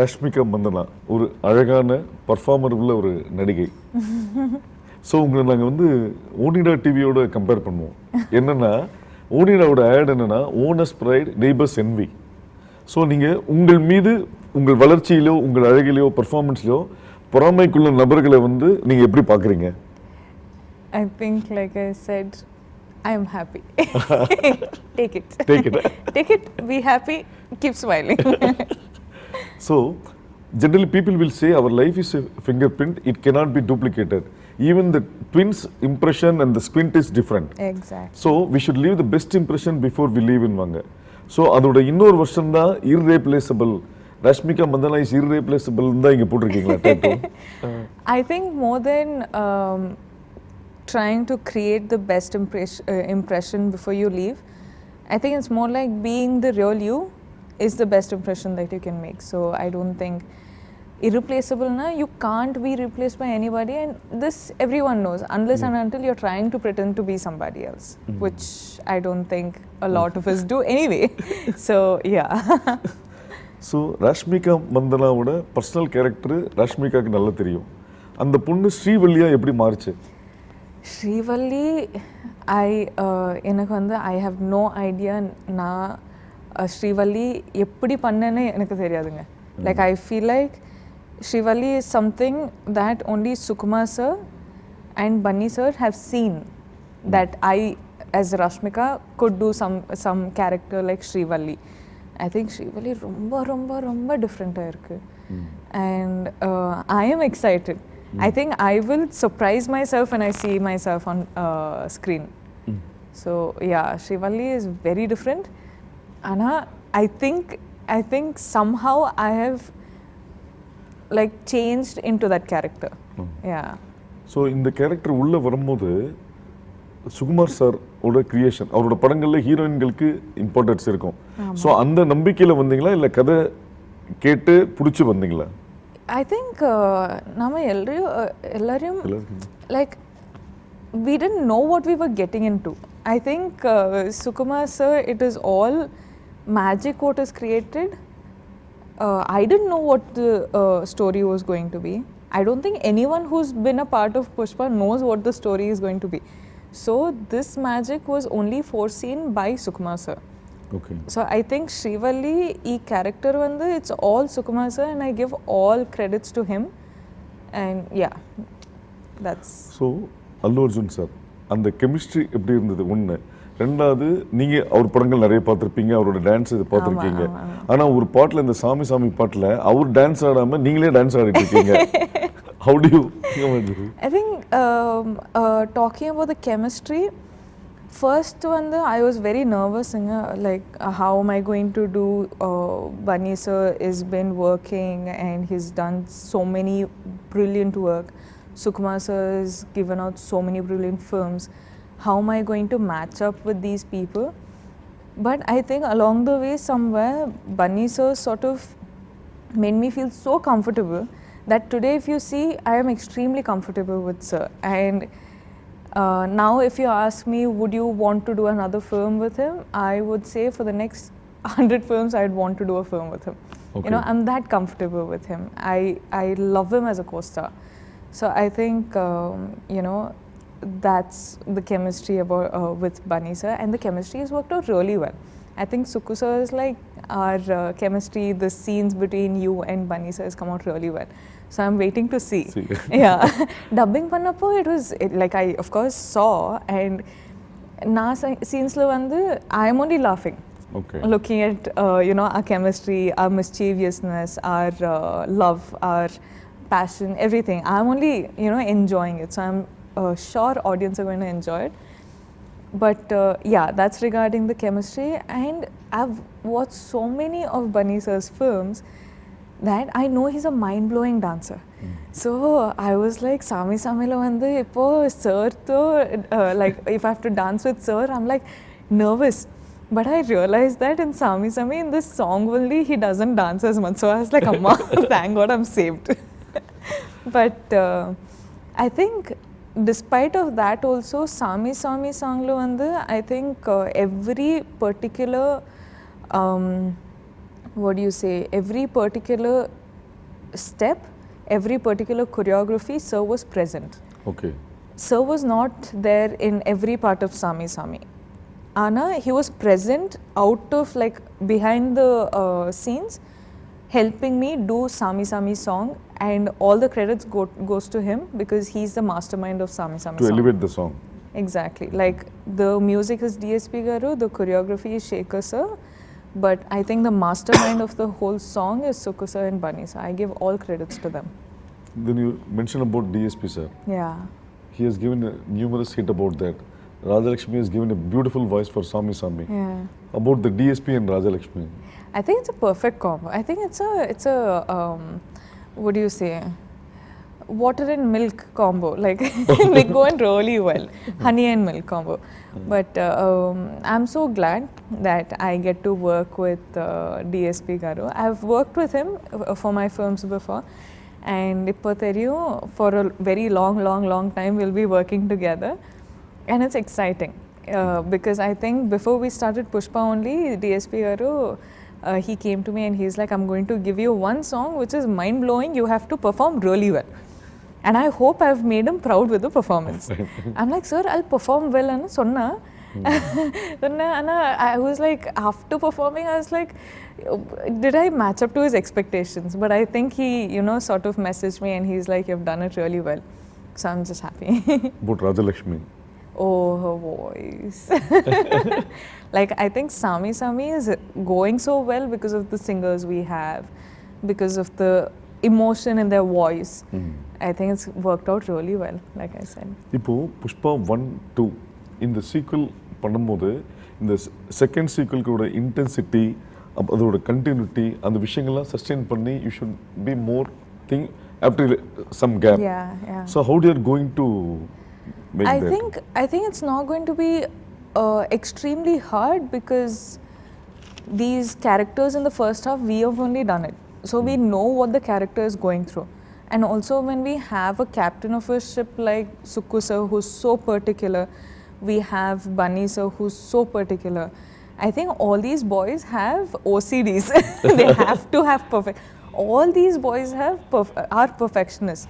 ரஷ்மிகா மந்தனா ஒரு அழகான பர்ஃபார்மர் உள்ள ஒரு நடிகை. ஸோ உங்களை நாங்கள் வந்து ஓனிடா டிவியோட கம்பேர் பண்ணுவோம். என்னன்னா ஓனிடாவோட ஆட் என்னன்னா owner's pride neighbour's envy. So நீங்கள் உங்கள் மீது உங்கள் வளர்ச்சியிலோ உங்கள் அழகிலையோ பர்ஃபார்மன்ஸ்லையோ பொறாமைக்குள்ள நபர்களை வந்து நீங்கள் எப்படி பார்க்குறீங்க? I think, like I said, I am happy. Take it. Take it. Take it, be happy, keep smiling. So, generally people will say our life is a fingerprint, it cannot be duplicated. Even the twins' impression and the squint is different. Exactly. So, we should leave the best impression before we leave in வாங்க. So அதோட இன்னொரு version தான் irreplaceable. Rashmika Mandanna is irreplaceable தான் இங்கே போட்டிருக்கீங்களா tattoo? I think more than trying to create the best impression before you leave, I think it's more like being the real you is the best impression that you can make. So I don't think irreplaceable na, you can't be replaced by anybody, and this everyone knows unless and until you're trying to pretend to be somebody else, which I don't think a lot of us do anyway. So yeah. So Rashmika மந்தனாவோட personal character ரஷ்மிகாவுக்கு நல்லா தெரியும். அந்த பொண்ணு ஸ்ரீவல்லியா எப்படி மாறுச்சு? ஸ்ரீவல்லி எனக்கு வந்து ஐ ஹவ் நோ ஐடியா. நான் ஸ்ரீவல்லி எப்படி பண்ணேன்னு எனக்கு தெரியாதுங்க. Like I feel like Srivalli is something that only Sukumar sir and Bunny sir have seen, that I as Rashmika could do some character like Srivalli. I think Srivalli romba different ah irukku, and I am excited. I think I will surprise myself when I see myself on screen. So yeah, Srivalli is very different. Ana I think somehow I have like changed into that character. Yeah. So இந்த character உள்ளே வரும்போது Sukumar sir ஓட creation, அவரோட படங்களில் ஹீரோயின்களுக்கு importance இருக்கும். So அந்த நம்பிக்கையில் வந்தீங்களா இல்லை கதை கேட்டு பிடிச்சி வந்தீங்களா? I think நம்ம எல்லாரையும் like we didn't know what we were getting into. I think Sukumar sir, it is all magic what is created. I didn't know what the story was going to be. I don't think anyone who's been a part of Pushpa knows what the story is going to be. So this magic was only foreseen by Sukumar sir. Okay. So I think Srivalli ee character vandu it's all Sukumar sir, and I give all credits to him. And yeah, that's. So Allu Arjun sir, அந்த chemistry எப்படி இருந்தது? ஒன்று. ரெண்டாவது, நீங்கள் அவர் படங்கள் நிறைய பார்த்துருப்பீங்க, அவரோட டான்ஸ் இது பார்த்துருக்கீங்க. ஆனால் ஒரு பாட்டில், இந்த சாமி சாமி பாட்டில் அவர் டான்ஸ் ஆடாமல் நீங்களே டான்ஸ் ஆடிட்டு இருக்கீங்க. How do you? I think talking about the chemistry, first one I was very nervous, like how am I going to do? Bunny sir has been working and he's done so many brilliant work. Sukumar sir has given out so many brilliant films. How am I going to match up with these people? But I think along the way somewhere Bunny sir sort of made me feel so comfortable that today if you see, I am extremely comfortable with sir. And now if you ask me, would you want to do another film with him? I would say for the next 100 films I'd want to do a film with him. Okay. You know, I'm that comfortable with him. I love him as a co-star. So I think you know, that's the chemistry about with Bunny sir, and the chemistry has worked out really well. I think Suku sir is like our chemistry, the scenes between you and Bunny sir has come out really well. So I'm waiting to see. Yeah. Dubbing pannappo like I of course saw, and na scenes lo vandu I am only laughing. Okay. Looking at you know, our chemistry, our mischievousness, our love, our passion, everything. I'm only, you know, enjoying it. So I'm sure audience are going to enjoy it. But yeah, that's regarding the chemistry. And I've watched so many of Bunny sir's films that I know he's a mind-blowing dancer. So I was like, Sami Samila vandu ipo sir to like if I have to dance with sir, I'm like nervous. But I realized that in Sami Sami, in this song only, he doesn't dance as much. So I was like, Amma, thank God I'm saved. But I think despite of that also, Sami Sami song lo vandu, I think every particular what do you say, every particular step, every particular choreography, sir was present. Okay. Sir was not there in every part of Sami Sami. Anna, he was present out of like behind the scenes, helping me do Sami Sami song, and all the credits goes to him because he's the mastermind of Sami Sami To song. elevate the song. Exactly. Like the music is DSP Garu, the choreography is Shekhar sir, but I think the mastermind of the whole song is Sukku sir and Bunny sir. I give all credits to them. Then you mentioned about DSP sir. Yeah. He has given a numerous hit about that. Rajalakshmi has given a beautiful voice for Sami Sami. Yeah. About the DSP and Rajalakshmi. I think it's a perfect combo. I think it's a what do you say? Water and milk combo. Like they go in really well. Honey and milk combo. But I'm so glad that I get to work with DSP Garu. I've worked with him for my films before. And ipo theriyum, for a very long time we'll be working together. And it's exciting. Because I think before we started Pushpa only, DSP Garu, he came to me and he's like, I'm going to give you one song which is mind-blowing. You have to perform really well. And I hope I've made him proud with the performance. I'm like, sir, I'll perform well. And sonna. And I was like, after performing, I was like, did I match up to his expectations? But I think he, sort of messaged me and he's like, you've done it really well. So I'm just happy. About Rajalakshmi. Oh, her voice. Like, I think Sami Sami is going so well because of the singers we have, because of the emotion in their voice. I think it's worked out really well, like I said. இப்போ புஷ்பா 1, 2 இந்த sequel பண்ணும்போது இந்த second சீக்வல்கோட intensity அதோட continuity அந்த விஷயங்கள்லாம் sustain பண்ணி you should be more thing after some gap. Yeah. So how do are going to make I that? think it's not going to be extremely hard because these characters in the first half, we have only done it. So we know what the character is going through. And also when we have a captain of a ship like Sukku sir who's so particular, we have Bunny sir who's so particular. I think all these boys have OCDs. They have to have perfect. All these boys are perfectionists.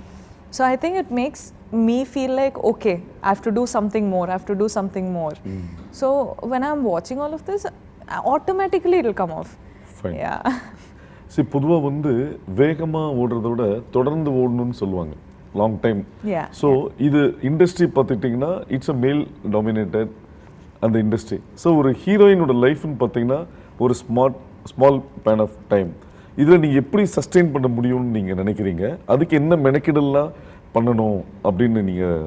So I think it makes me feel like, okay, I have to do something more, I have to do something more. So when I'm watching all of this, automatically it'll come off. Fine. Yeah. சரி, பொதுவாக வந்து வேகமாக ஓடுறத விட தொடர்ந்து ஓடணும்னு சொல்லுவாங்க long time. Yeah. So இது industry பார்த்துக்கிட்டிங்கன்னா it's a மேல் டாமினேட்டட் அந்த இண்டஸ்ட்ரி. ஸோ ஒரு ஹீரோயினோட லைஃப்னு பார்த்தீங்கன்னா ஒரு ஸ்மால் பேன் ஆஃப் டைம். இதில் நீங்கள் எப்படி சஸ்டெயின் பண்ண முடியும்னு நீங்கள் நினைக்கிறீங்க? அதுக்கு என்ன மெனக்கிடலாம் பண்ணணும் அப்படின்னு நீங்கள்?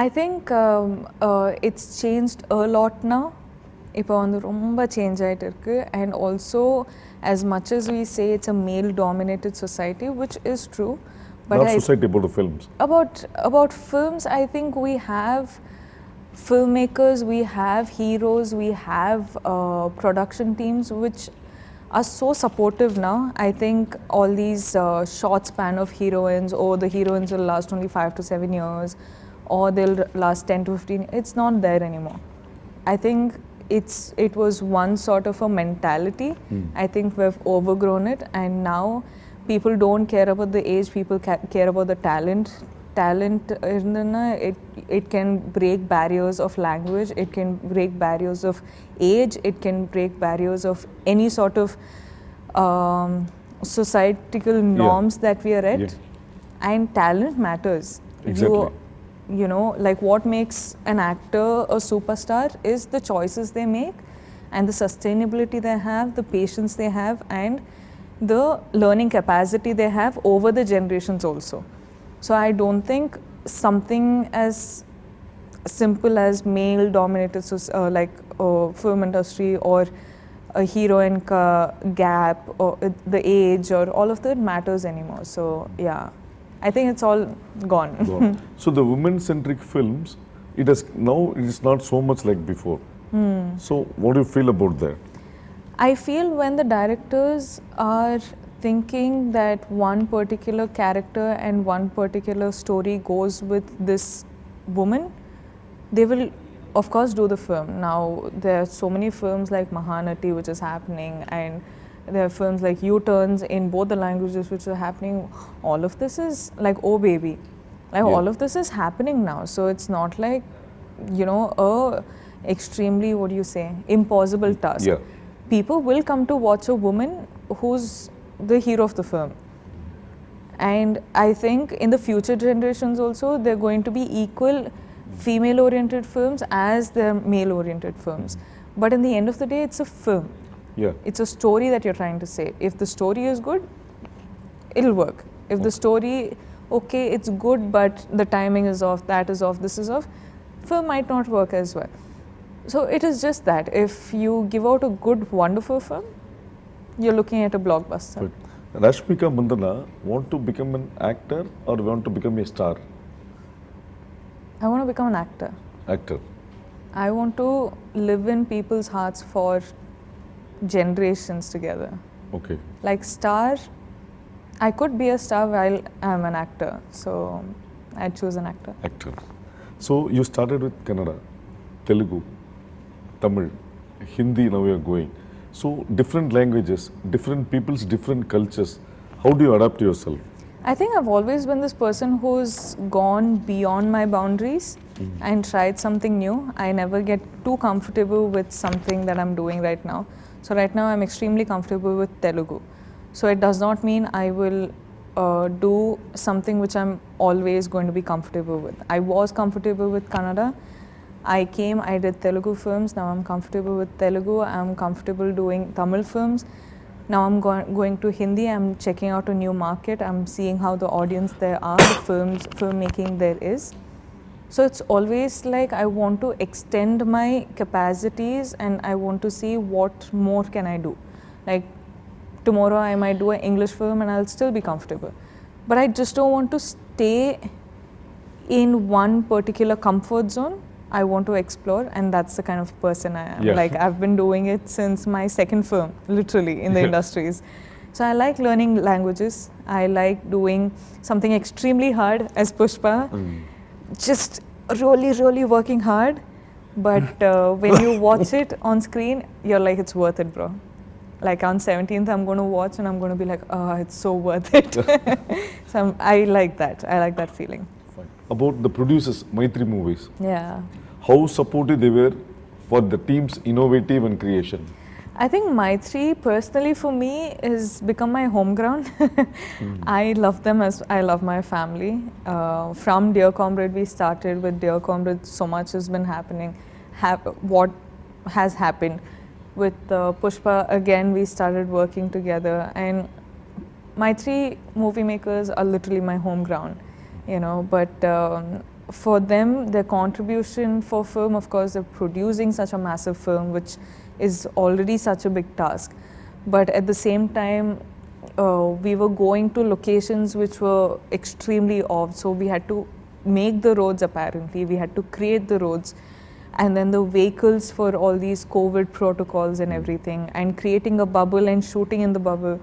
I think it's changed a lot now. இப்போ வந்து ரொம்ப சேஞ்ச் ஆகிட்டு இருக்கு. And also, as much as we say it's a male dominated society, which is true, but Not society, about the films. About films, I think we have filmmakers, we have heroes, we have production teams which are so supportive now. I think all these short span of heroines, or the heroines will last only 5 to 7 years, or they'll last 10 to 15. It's not there anymore. I think it was one sort of a mentality. I think we've overgrown it, and now people don't care about the age, people care about the talent. It can break barriers of language, it can break barriers of age, it can break barriers of any sort of societal norms that we are at. Yeah. And talent matters. Exactly. You know, like what makes an actor a superstar is the choices they make, and the sustainability they have, the patience they have, and the learning capacity they have over the generations also. So I don't think something as simple as male dominated film industry, or a heroine ka gap, or the age, or all of that matters anymore. So yeah, I think it's all gone. So the women-centric films, it is not so much like before. So what do you feel about that? I feel when the directors are thinking that one particular character and one particular story goes with this woman, they will of course do the film. Now there are so many films like Mahanati which is happening, and There are films like U-turns in both the languages which are happening. All of this is like, oh baby, like Yeah. all of this is happening now. So it's not like, you know, a extremely, what do you say, impossible task. Yeah. People will come to watch a woman who's the hero of the film. And I think in the future generations also, they're going to be equal female oriented films as the male oriented films. But in the end of the day, it's a film. Yeah. It's a story that you're trying to say. If the story is good, it'll work. If the story, okay, it's good, but the timing is off, that is off, this is off, film might not work as well. So it is just that. If you give out a good, wonderful film, you're looking at a blockbuster. But Rashmika Mandana want to become an actor or want to become a star? I want to become an actor. Actor. I want to live in people's hearts for generations together. Okay. Like star, I could be a star while I'm an actor. So I'd choose an actor. Actor. So you started with Kannada, Telugu, Tamil, Hindi, now you are going. So different languages, different people's different cultures. How do you adapt yourself? I think I've always been this person who's gone beyond my boundaries and tried something new. I never get too comfortable with something that I'm doing right now. So right now I'm extremely comfortable with Telugu. So it does not mean I will do something which I'm always going to be comfortable with. I was comfortable with Kannada. I came, I did Telugu films. Now I'm comfortable with Telugu. I'm comfortable doing Tamil films. Now I'm going to Hindi. I'm checking out a new market. I'm seeing how the audience there are, the filmmaking there is. So it's always like I want to extend my capacities and I want to see what more can I do. Like tomorrow I might do an English film and I'll still be comfortable. But I just don't want to stay in one particular comfort zone. I want to explore, and that's the kind of person I am. Yeah. Like I've been doing it since my second film, literally, in the industries. So I like learning languages. I like doing something extremely hard as Pushpa. Just really working hard. But when you watch it on screen, you're like, it's worth it, bro. Like on 17th, I'm going to watch and I'm going to be like, oh, it's so worth it. So I like that. I like that feeling. About the producers, Maitri Movies, Yeah. how supportive they were for the team's innovative and creation? I think Maitri, personally for me, has become my home ground. I love them as I love my family. From Dear Comrade, we started with Dear Comrade. So much has been happening. What has happened with Pushpa? Again, we started working together, and Maitri movie makers are literally my home ground, you know. But for them, their contribution for film, of course, they're producing such a massive film, which is already such a big task. But at the same time, we were going to locations which were extremely off. So we had to make the roads, apparently. We had to create the roads. And then the vehicles for all these COVID protocols and everything. And creating a bubble and shooting in the bubble.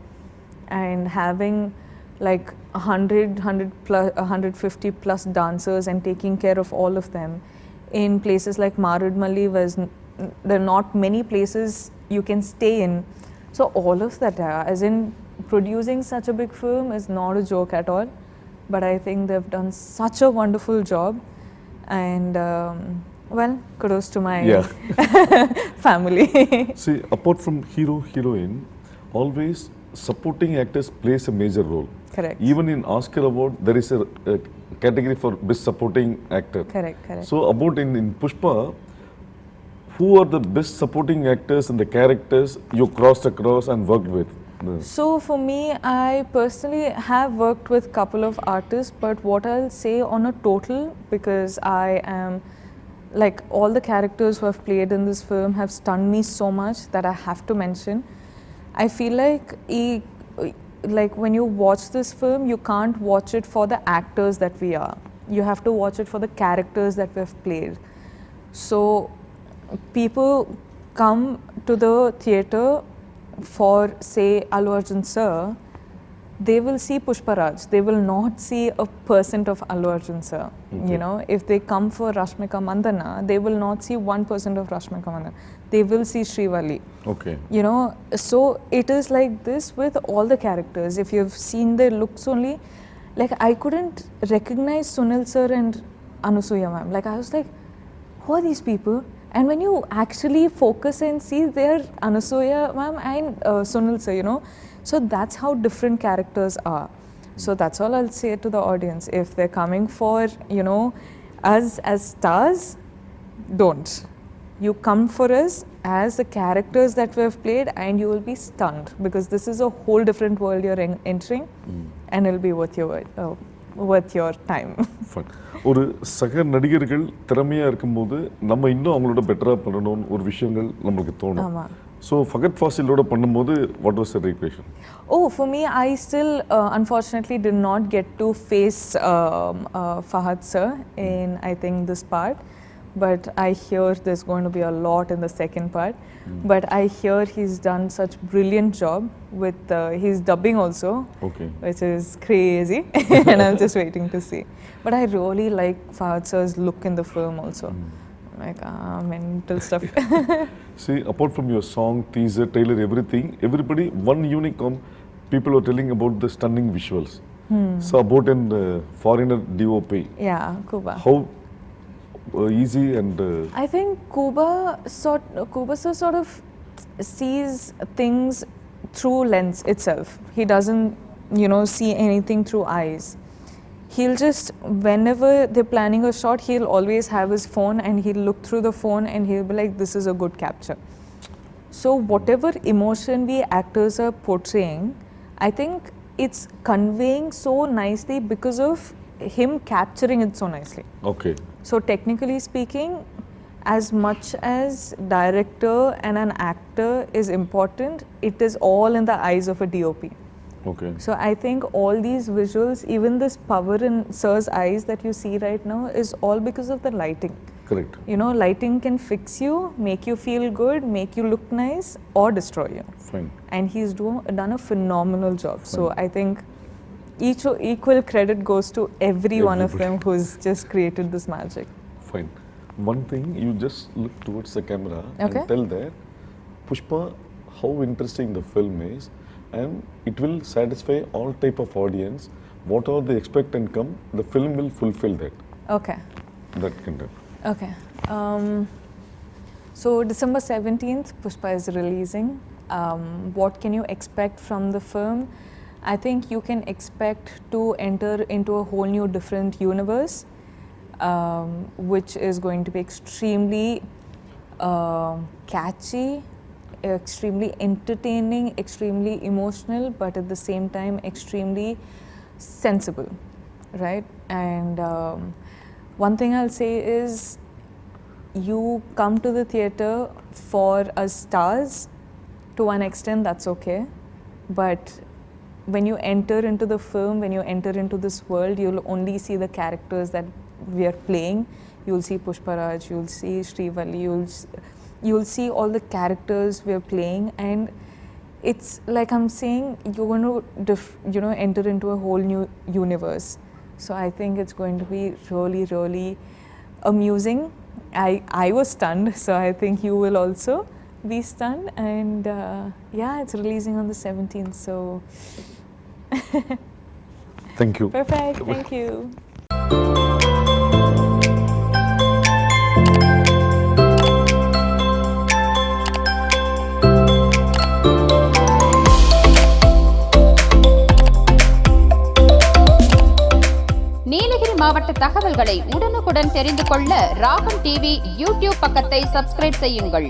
And having like 150 plus dancers and taking care of all of them in places like Marudmalli, where there are not many places you can stay in. So all of that, as in producing such a big film is not a joke at all. But I think they've done such a wonderful job. And well, kudos to my family. See, apart from hero, heroine, always supporting actors plays a major role. Correct. Even in Oscar Award, there is a category for Best Supporting Actor. Correct. So about in Pushpa, who are the best supporting actors and the characters you crossed across and worked with? So for me, I personally have worked with a couple of artists, but what I'll say on a total, because I am, like all the characters who have played in this film have stunned me so much that I have to mention. I feel like when you watch this film, you can't watch it for the actors that we are. You have to watch it for the characters that we have played. So people come to the theatre for, say, Allu Arjun sir, they will see Pushparaj. They will not see a percent of Allu Arjun sir. Okay. You know, if they come for Rashmika Mandana, they will not see 1% of Rashmika Mandana. They will see Srivalli. Okay. You know, so it is like this with all the characters. If you've seen their looks only, like I couldn't recognize Sunil sir and Anusuya ma'am. Like I was like, who are these people? And when you actually focus and see, they're Anusuya ma'am and Sunil sir, you know. So that's how different characters are. So that's all I'll say to the audience. If they're coming for, you know, us as stars, don't. You come for us as the characters that we have played and you will be stunned because this is a whole different world you're entering and it'll be worth your time. Fun. ஒரு சக நடிகர்கள் திறமையாக இருக்கும்போது நம்ம இன்னும் அவங்களோட பெட்டராக பண்ணணும்னு ஒரு விஷயங்கள் நம்மளுக்கு தோணும். ஆமாம். ஸோ ஃபகத் ஃபாசிலோட பண்ணும்போது what was the equation? Oh, for me, I still unfortunately did not get to face Fahad sir in, I think, this part. But I hear there's going to be a lot in the second part. But I hear he's done such brilliant job with his dubbing also, Okay. which is crazy. And I'm just waiting to see. But I really like Fahad sir's look in the film also. Like mental stuff. See, apart from your song, teaser, trailer, everything, everybody, one unicorn, people are telling about the stunning visuals. So about an foreigner DOP. Yeah, Kuba. How easy and I think Kuba sort of sees things through lens itself. He doesn't, you know, see anything through eyes. He'll just, whenever they're planning a shot, he'll always have his phone and he'll look through the phone and he'll be like, this is a good capture. So whatever emotion we actors are portraying, I think it's conveying so nicely because of him capturing it so nicely. okay. So technically speaking, as much as director and an actor is important, it is all in the eyes of a DOP. Okay. So I think all these visuals, even this power in Sir's eyes that you see right now, is all because of the lighting. Correct. You know, lighting can fix you, make you feel good, make you look nice, or destroy you. Fine. And he's done a phenomenal job. So I think equal credit goes to every one of them who's just created this magic. Fine. One thing, you just look towards the camera Okay. and tell that Pushpa, how interesting the film is, and it will satisfy all type of audience. Whatever they expect and come, the film will fulfill that. Okay. That content. Okay. So December 17th, Pushpa is releasing. What can you expect from the film? I think you can expect to enter into a whole new different universe, which is going to be extremely catchy, extremely entertaining, extremely emotional, but at the same time extremely sensible, right? And one thing I'll say is, you come to the theatre for us stars, to one extent that's okay, but when you enter into the film, when you enter into this world, you'll only see the characters that we are playing. You'll see Pushparaj, you'll see Srivalli, you'll see all the characters we are playing, and it's like I'm saying, you're going to enter into a whole new universe. So I think it's going to be really, really amusing. I was stunned, so I think you will also be stunned. And yeah, it's releasing on the 17th, so Thank you. perfect. Thank you. Nilgiri மாவட்ட தகவல்களை உடனுக்குடன் தெரிந்து கொள்ள ராகம் TV YouTube பக்கத்தை subscribe செய்யுங்கள்.